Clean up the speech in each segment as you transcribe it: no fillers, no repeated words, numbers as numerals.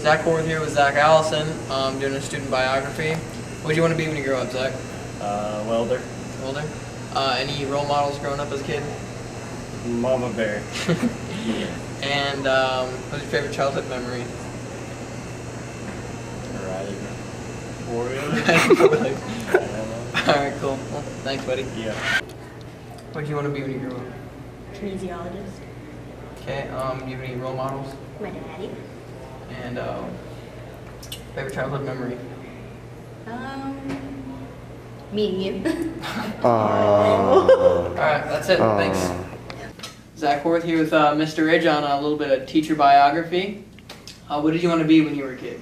Zach Horvath here with Zach Allison, doing a student biography. What do you want to be when you grow up, Zach? Welder. Welder. Any role models growing up as a kid? Mama Bear. And what's your favorite childhood memory? Riding Warrior. Alright, cool. Well, thanks, buddy. Yeah. What do you want to be when you grow up? Kinesiologist. Okay, do you have any role models? My daddy. And favorite childhood memory? Meeting you. Alright, that's it. Thanks. Zach Horvath here with Mr. Ridge on a little bit of teacher biography. What did you want to be when you were a kid?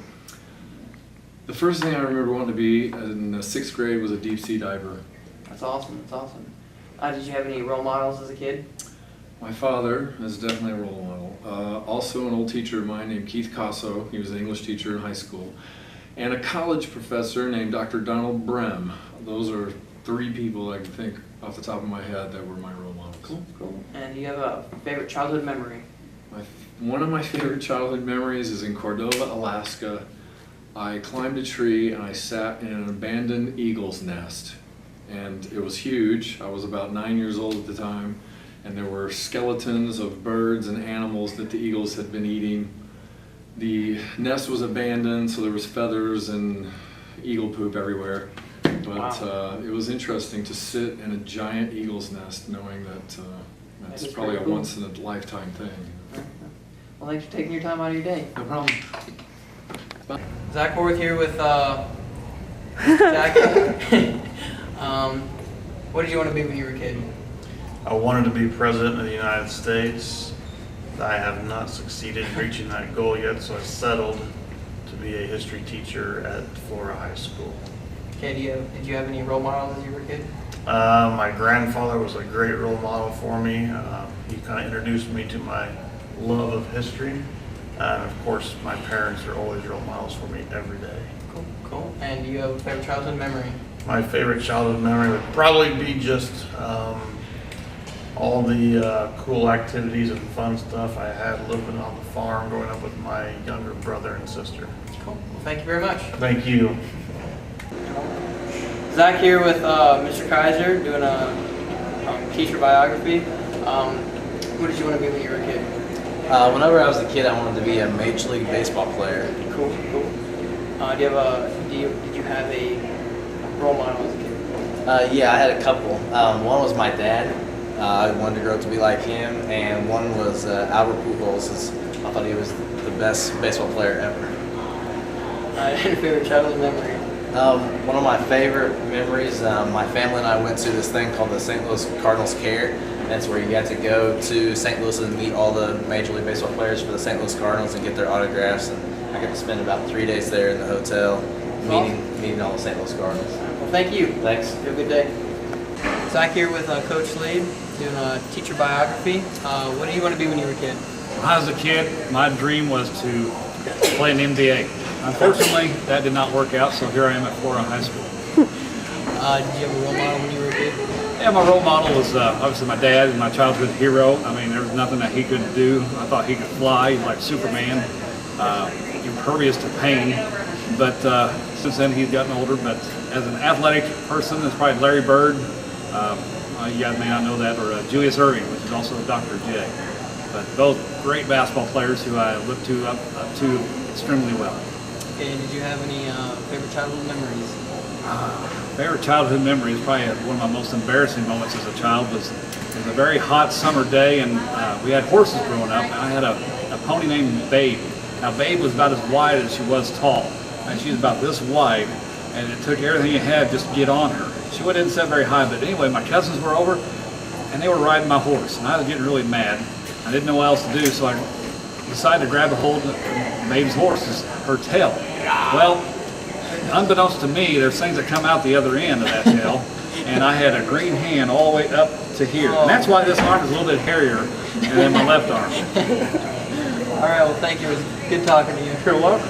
The first thing I remember wanting to be in the 6th grade was a deep sea diver. That's awesome. That's awesome. Did you have any role models as a kid? My father is definitely a role model. Also an old teacher of mine named Keith Casso. He was an English teacher in high school. And a college professor named Dr. Donald Brem. Those are 3 people I can think off the top of my head that were my role models. Cool, cool. And do you have a favorite childhood memory? One of my favorite childhood memories is in Cordova, Alaska. I climbed a tree and I sat in an abandoned eagle's nest. And it was huge. I was about 9 years old at the time. And there were skeletons of birds and animals that the eagles had been eating. The nest was abandoned, so there was feathers and eagle poop everywhere. But wow. It was interesting to sit in a giant eagle's nest knowing that that's That probably a cool. once-in-a-lifetime thing. Well, thanks for taking your time out of your day. No problem. Zach Horvath here with Jackie. What did you want to be when you were a kid? I wanted to be president of the United States. I have not succeeded in reaching that goal yet, so I settled to be a history teacher at Flora High School. Okay, did you have any role models as you were a kid? My grandfather was a great role model for me. He kind of introduced me to my love of history. And of course, my parents are always role models for me every day. Cool, cool. And do you have a favorite childhood memory? My favorite childhood memory would probably be just all the cool activities and fun stuff I had living on the farm, growing up with my younger brother and sister. Cool. Well, thank you very much. Thank you. Zach here with Mr. Kaiser doing a teacher biography. What did you want to be when you were a kid? Whenever I was a kid, I wanted to be a Major League Baseball player. Cool, cool. Did you have a role model as a kid? Yeah, I had a couple. One was my dad. I wanted to grow up to be like him, and one was Albert Pujols. I thought he was the best baseball player ever. Your favorite childhood memory? One of my favorite memories, my family and I went to this thing called the St. Louis Cardinals Care. That's where you got to go to St. Louis and meet all the Major League Baseball players for the St. Louis Cardinals and get their autographs. And I got to spend about 3 days there in the hotel meeting all the St. Louis Cardinals. Well, thank you. Thanks. Have a good day. Zach here with Coach Lee doing a teacher biography. What did you want to be when you were a kid? When I was a kid, my dream was to play in the NBA. Unfortunately, that did not work out, so here I am at Flora High School. Did you have a role model when you were a kid? Yeah, my role model was obviously my dad and my childhood hero. I mean, there was nothing that he couldn't do. I thought he could fly, he was like Superman, impervious to pain. But since then, he's gotten older. But as an athletic person, it's probably Larry Bird. You guys may not know that, or Julius Erving, which is also Dr. J. But both great basketball players who I look to up to extremely well. Okay, and did you have any favorite childhood memories? Favorite childhood memory is probably one of my most embarrassing moments as a child. Was a very hot summer day, and we had horses growing up. And I had a pony named Babe. Now Babe was about as wide as she was tall, and she was about this wide, and it took everything you had just to get on her. She didn't sit very high, but anyway, my cousins were over, and they were riding my horse, and I was getting really mad. I didn't know what else to do, so I decided to grab a hold of Babe's horse, her tail. Well, unbeknownst to me, there's things that come out the other end of that tail, and I had a green hand all the way up to here. And that's why this arm is a little bit hairier than my left arm. All right, well, thank you. It was good talking to you. You're welcome.